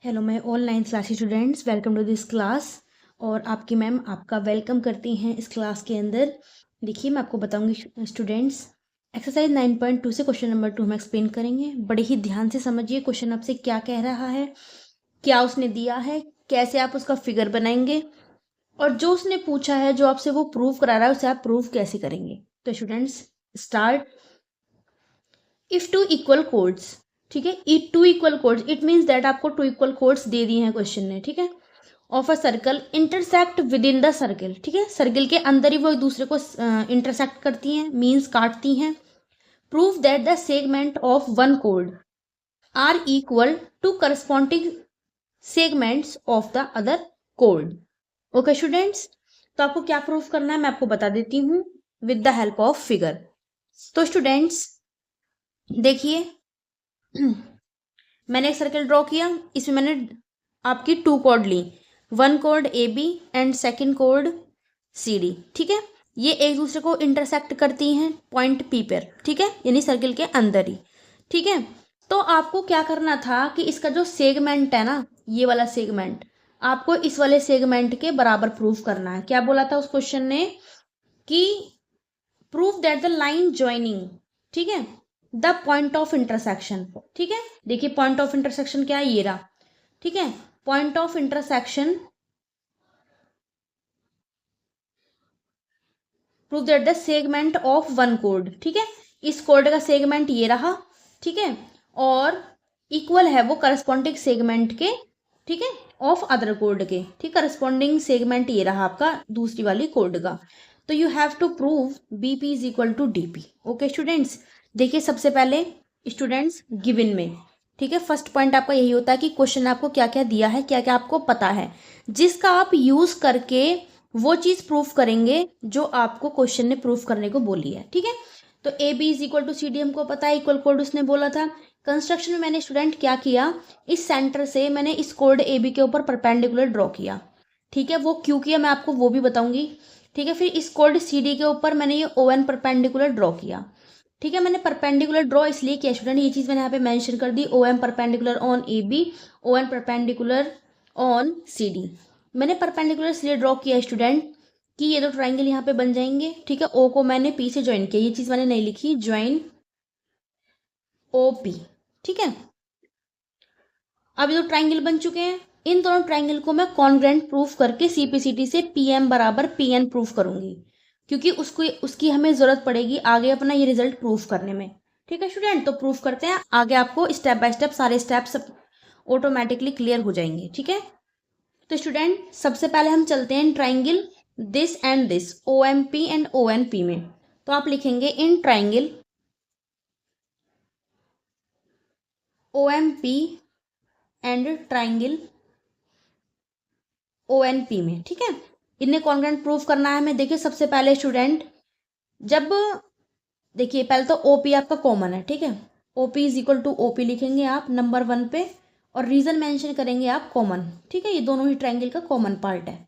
Hello my all 9th class students, welcome to this class. और आपकी ma'am आपका welcome करती हैं इस क्लास के अंदर। देखिए, मैं आपको बताऊंगी स्टूडेंट्स, एक्सरसाइज 9.2 से क्वेश्चन नंबर 2 हम एक्सप्लेन करेंगे। बड़े ही ध्यान से समझिए क्वेश्चन आपसे क्या कह रहा है, क्या उसने दिया है, कैसे आप उसका फिगर बनाएंगे, और जो उसने पूछा है, जो आपसे वो प्रूव करा रहा है, उसे आप प्रूव कैसे करेंगे। तो students start. If two equal chords, ठीक है, it two equal chords, it means that आपको टू इक्वल कोड्स दे दिए हैं क्वेश्चन ने, ठीक है। Of a circle intersect within the circle, ठीक है, सर्कल के अंदर ही वो एक दूसरे को इंटरसेक्ट करती हैं, मीन्स काटती हैं। Prove that the segment of one code are equal to corresponding segments of the other code. Okay students, तो आपको क्या प्रूव करना है मैं आपको बता देती हूँ with the help of figure. तो स्टूडेंट्स देखिए, मैंने एक सर्कल ड्रॉ किया, इसमें मैंने आपकी to code Lee, one code A B and second code C D, ठीक है। ये एक दूसरे को इंटरसेक्ट करती हैं पॉइंट पी पर, ठीक है, यानी सर्कल के अंदर ही, ठीक है। तो आपको क्या करना था कि इसका जो सेगमेंट है ना, ये वाला सेगमेंट आपको इस वाले सेगमेंट के बराबर प्रूफ करना है। क्या बोला था उस क्वेश्चन ने कि proof that the line joining, ठीक है, द पॉइंट ऑफ इंटरसेक्शन, ठीक है। देखिए पॉइंट ऑफ इंटरसेक्शन क्या है, ये रहा, ठीक है। Point of intersection proof that the segment of one code, ठीक है, इस कोड का सेगमेंट ये रहा, ठीक है, और इक्वल है वो करस्पॉन्डिंग सेगमेंट के, ठीक है, ऑफ अदर कोड के, ठीक, करस्पॉन्डिंग सेगमेंट ये रहा आपका दूसरी वाली कोड का। तो you have to prove B P is equal to D P. Okay students, देखिए सबसे पहले स्टूडेंट्स गिवन में, ठीक है, फर्स्ट पॉइंट आपका यही होता है कि क्वेश्चन आपको क्या क्या दिया है, क्या क्या आपको पता है, जिसका आप यूज करके वो चीज प्रूफ करेंगे जो आपको क्वेश्चन ने प्रूफ करने को बोली है, ठीक है। तो A B is equal to C D हमको पता है, इक्वल कोड उसने बोला था। कंस्ट्रक्शन में मैंने स्टूडेंट क्या किया, इस सेंटर से मैंने इस कोड ए बी के ऊपर परपेंडिकुलर ड्रॉ किया, ठीक है। वो क्यों किया मैं आपको वो भी बताऊंगी, ठीक है। फिर इस कोड सी डी के ऊपर मैंने ये ओ एन परपेंडिकुलर ड्रॉ किया, ठीक है। मैंने परपेंडिकुलर ड्रॉ इसलिए किया स्टूडेंट, ये चीज मैंने यहाँ पे मेंशन कर दी, O M perpendicular on A B, O N perpendicular on C D. मैंने परपेंडिकुलर इसलिए ड्रॉ किया स्टूडेंट कि ये दो ट्राइंगल यहाँ पे बन जाएंगे, ठीक है। ओ को मैंने पी से ज्वाइन किया, ये चीज मैंने नहीं लिखी, ज्वाइन ओ पी, ठीक है। अब ये दो ट्राइंगल बन चुके हैं, इन दोनों ट्राइंगल को मैं कॉन्ग्रेंट प्रूफ करके सीपीसीटी से पीएम बराबर पीएन प्रूफ करूंगी, क्योंकि उसको उसकी हमें जरूरत पड़ेगी आगे अपना ये रिजल्ट प्रूफ करने में, ठीक है स्टूडेंट। तो प्रूफ करते हैं, आगे आपको स्टेप बाय स्टेप सारे स्टेप्स ऑटोमेटिकली क्लियर हो जाएंगे, ठीक है। तो स्टूडेंट सबसे पहले हम चलते हैं triangle this and this, O M P and O N P में। तो आप लिखेंगे इन triangle O M P and triangle O N P में, ठीक है। इन्हें कॉन्ग्रेंट प्रूफ करना है हमें। देखिए सबसे पहले स्टूडेंट, जब देखिए पहले तो ओपी आपका कॉमन है, ठीक है, OP is equal to OP लिखेंगे आप नंबर 1 पे, और रीजन मेंशन करेंगे आप कॉमन, ठीक है, ये दोनों ही ट्राइंगल का कॉमन पार्ट है।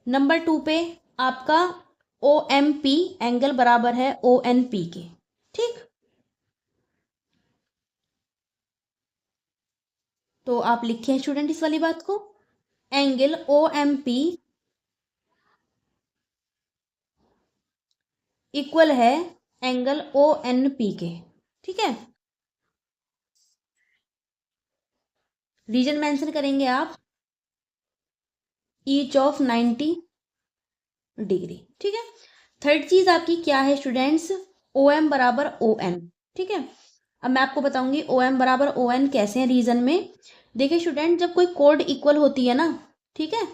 नंबर 2 पे आपका ओ एम पी एंगल बराबर है ओ एन पी के, ठीक। तो आप लिखें स्टूडेंट इस वाली बात को, angle O M P equal है एंगल ओ एन पी के, ठीक है। रीजन मेंशन करेंगे आप ईच ऑफ 90 डिग्री, ठीक है। थर्ड चीज आपकी क्या है स्टूडेंट्स, ओ एम बराबर ओ एन, ठीक है। अब मैं आपको बताऊंगी ओ एम बराबर ओ एन कैसे हैं रीजन में। देखिए स्टूडेंट, जब कोई कोड इक्वल होती है ना, ठीक है,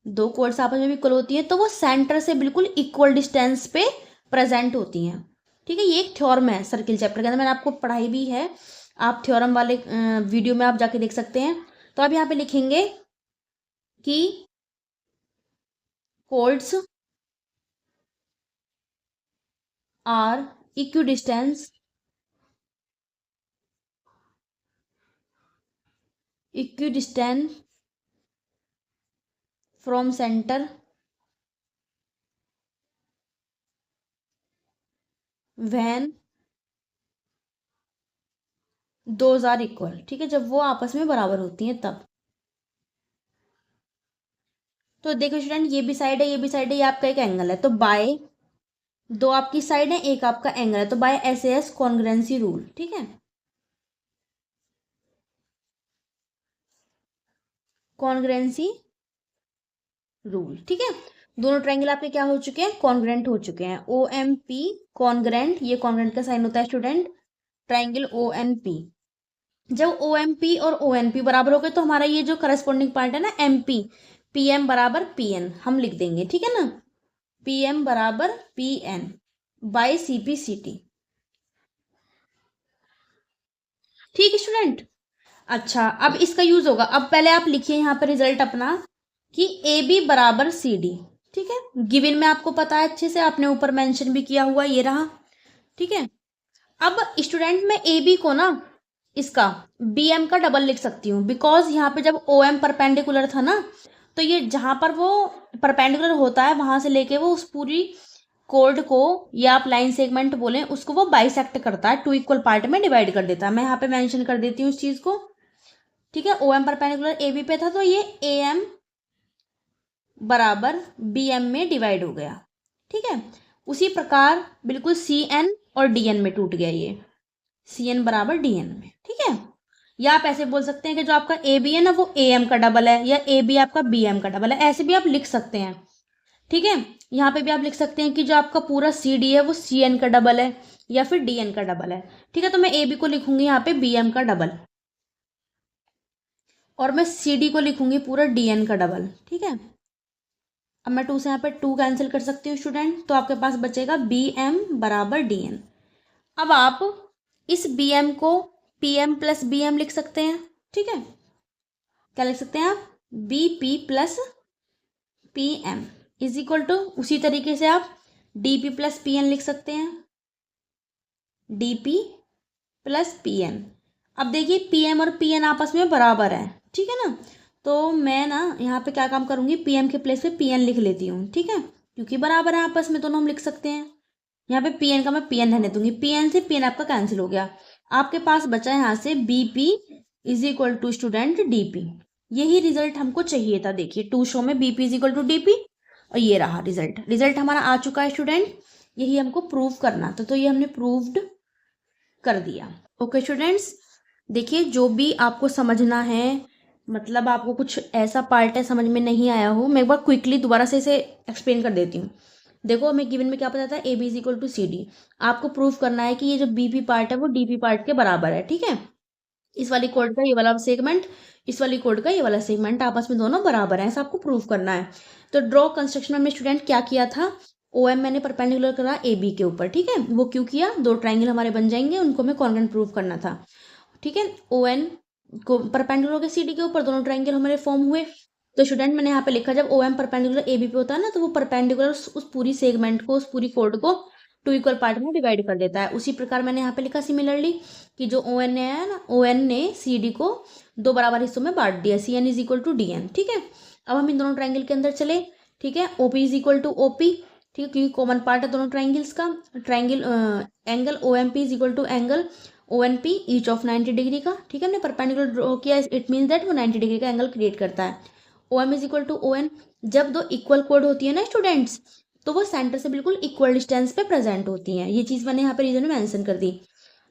दो कोड्स आपस में भी इक्वल होती है, तो वो सेंटर से बिल्कुल इक्वल डिस्टेंस पे प्रेजेंट होती हैं, ठीक है। ये एक थ्योरम है सर्किल चैप्टर के अंदर, मैंने आपको पढ़ाई भी है, आप थ्योरम वाले वीडियो में आप जाके देख सकते हैं। तो आप यहाँ पे लिखेंगे कि chords are equidistance equidistance from centre when those are equal, ठीक है, जब वो आपस में बराबर होती हैं तब। तो देखो स्टूडेंट, ये भी साइड है, ये भी साइड है, ये आपका एक एंगल है, तो बाय, दो आपकी साइड है, एक आपका एंगल है, तो बाय एस कॉन्ग्रुएंसी रूल, ठीक है, कॉन्ग्रुएंसी रूल, ठीक है। दोनों ट्रायंगल आपके क्या हो चुके हैं, कॉन्ग्रुएंट हो चुके हैं। ओ एम पी कॉन्ग्रुएंट, ये कॉन्ग्रुएंट का साइन होता है student, triangle O N P. जब ओ एम पी और ओ एन पी बराबर हो गए तो हमारा ये जो करस्पॉन्डिंग पार्ट है ना एम पी, पी एम बराबर पी एन हम लिख देंगे, ठीक है ना, पी एम बराबर P N by C P C T, ठीक है स्टूडेंट। अच्छा, अब इसका यूज होगा, अब पहले आप लिखिए यहाँ पर रिजल्ट अपना कि ए बी बराबर सी डी, ठीक है, गिवन में आपको पता है अच्छे से, आपने ऊपर मेंशन भी किया हुआ, ये रहा, ठीक है। अब स्टूडेंट मैं ए बी को ना इसका बी एम का डबल लिख सकती हूँ, बिकॉज यहाँ पे जब ओ एम परपेंडिकुलर था ना, तो ये जहां पर वो परपेंडिकुलर होता है वहां से लेके वो उस पूरी कोड को, या आप लाइन सेगमेंट बोलें उसको, वो बाइसेक्ट करता है, टू इक्वल पार्ट में डिवाइड कर देता है। मैं यहाँ पे मेंशन कर देती हूँ इस चीज को, ठीक है। O M perpendicular A B पे था, तो ये ए एम बराबर बी एम में डिवाइड हो गया, ठीक है। उसी प्रकार बिल्कुल सी एन और डी एन में टूट गया, ये सी एन बराबर डी एन में, ठीक है। या आप ऐसे बोल सकते हैं कि जो आपका ए बी है ना वो ए एम का डबल है, या ए बी आपका बी एम का डबल है, ऐसे भी आप लिख सकते हैं, ठीक है। यहाँ पे भी आप लिख सकते हैं कि जो आपका पूरा सी डी है वो सी एन का डबल है, या फिर डी एन का डबल है, ठीक है। तो मैं ए बी को लिखूंगी यहाँ पे बी एम का डबल, और मैं सी डी को लिखूंगी पूरा डी एन का डबल, ठीक है। अब मैं टू से यहाँ पे टू कैंसिल कर सकती हूँ स्टूडेंट, तो आपके पास बचेगा बी एम बराबर डी एन। अब आप इस बी एम को P M plus B M लिख सकते हैं, ठीक है। क्या लिख सकते हैं आप, B P plus P M is equal to, उसी तरीके से आप D P plus P N लिख सकते हैं, D P plus P N. अब देखिए पी एम और पी एन आपस में बराबर है, ठीक है ना, तो मैं ना यहाँ पे क्या काम करूँगी, पी एम के प्लेस पे पी एन लिख लेती हूँ, ठीक है, क्योंकि बराबर है आपस में, दोनों हम लिख सकते हैं। यहाँ पे पी एन का मैं पी एन रहने दूंगी, पी एन से पी एन आपका कैंसिल हो गया, आपके पास बचा यहाँ से B P is equal to student D P. यही रिजल्ट हमको चाहिए था, देखिए टू शो में B P is equal to D P, और ये रहा रिजल्ट, रिजल्ट हमारा आ चुका है स्टूडेंट, यही हमको प्रूव करना था, तो ये हमने प्रूव्ड कर दिया। ओके स्टूडेंट्स, देखिए जो भी आपको समझना है, मतलब आपको कुछ ऐसा पार्ट है समझ में नहीं आया हो, मैं एक बार क्विकली दोबारा से इसे एक्सप्लेन कर देती हूँ। देखो हमें गिवन में क्या पता था, A B is equal to C D, आपको प्रूव करना है कि ये जो बी पी पार्ट है वो डी पी पार्ट के बराबर है, ठीक है। इस वाली कोड का ये वाला सेगमेंट, इस वाली कोड का ये वाला सेगमेंट आपस में दोनों बराबर है, ऐसा आपको प्रूव करना है। तो ड्रॉ कंस्ट्रक्शन में हमने स्टूडेंट क्या किया था, ओ एम मैंने परपेंडिकुलर करा ए बी के ऊपर, ठीक है। वो क्यों किया, दो ट्राइंगल हमारे बन जाएंगे, उनको हमें कॉन्ग्रुएंट प्रूव करना था, ठीक है। ओ एन को परपेंडिकुलर के सी डी के ऊपर दोनों ट्राइंगल हमारे फॉर्म हुए। तो स्टूडेंट मैंने यहाँ पे लिखा, जब O M perpendicular A B पे होता है ना, तो वो परपेंडिकुलर उस पूरी सेगमेंट को, उस पूरी कोड को टू इक्वल पार्ट में डिवाइड कर देता है। उसी प्रकार मैंने यहाँ पे लिखा सिमिलरली कि जो ओ एन है ना, ओ एन ने सी डी को दो बराबर हिस्सों में बांट दिया, C N is equal to D N, ठीक है। अब हम इन दोनों ट्राइंगल के अंदर चले, ठीक है, O P is equal to O P, ठीक है, क्योंकि कॉमन पार्ट है दोनों ट्राइंगल्स का, triangle angle O M P is equal to angle O N P each of 90 degree का, ठीक है। हमने परपेंडिकुलर ड्रॉ किया, इट मीन्स दैट वो 90 डिग्री का एंगल क्रिएट करता है। O M is equal to O N, जब दो इक्वल कोड होती है ना स्टूडेंट्स, तो वो सेंटर से बिल्कुल इक्वल डिस्टेंस पे प्रेजेंट होती हैं, ये चीज़ मैंने यहाँ पे रीजन में मेंशन कर दी।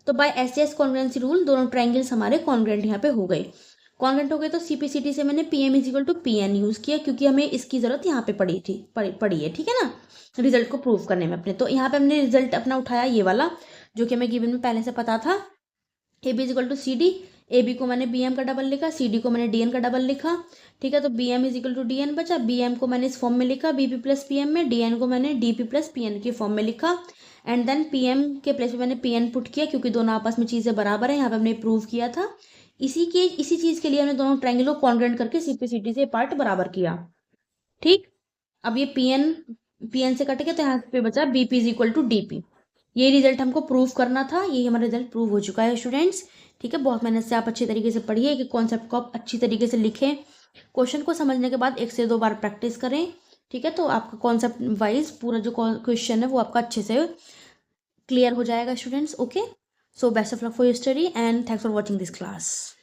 तो by S S congruency rule दोनों ट्राइंगल्स हमारे कॉन्ग्रुएंट यहाँ पे हो गए, कॉन्ग्रुएंट हो गए, तो सीपीसीटी से मैंने P M is equal to P N use किया, क्योंकि हमें इसकी ज़रूरत यहाँ पे पड़ी है, ठीक है ना, रिजल्ट को प्रूव करने में अपने। तो यहाँ पे हमने रिजल्ट अपना उठाया ये वाला, जो कि हमें गिवन में पहले से पता था, A B is equal to C D, A B को मैंने बी एम का डबल लिखा, सी डी को मैंने डी एन का डबल लिखा, ठीक है। तो B M is equal to D N बचा, बी एम को मैंने इस फॉर्म में लिखा B P plus P M में, डी एन को मैंने D P plus P N की फॉर्म में लिखा, एंड देन पी एम के प्लेस पे मैंने पी एन पुट किया, क्योंकि दोनों आपस में चीज़ें बराबर है, यहाँ पे हमने प्रूव किया था। इसी चीज़ के लिए हमने दोनों ट्राइंगल को कॉन्ग्रुएंट करके सीपीसीटी से पार्ट बराबर किया, ठीक। अब ये पी एन से कट गया, तो यहाँ पे बचा B P is equal to D P. ये रिजल्ट हमको प्रूव करना था, यही हमारा रिजल्ट प्रूव हो चुका है स्टूडेंट्स, ठीक है। बहुत मेहनत से आप अच्छी तरीके से पढ़िए, कि कॉन्सेप्ट को आप अच्छी तरीके से लिखें, क्वेश्चन को समझने के बाद 1 से 2 बार प्रैक्टिस करें, ठीक है। तो आपका कॉन्सेप्ट वाइज पूरा जो क्वेश्चन है वो आपका अच्छे से क्लियर हो जाएगा students, okay. So best of luck for your study and thanks for watching this class.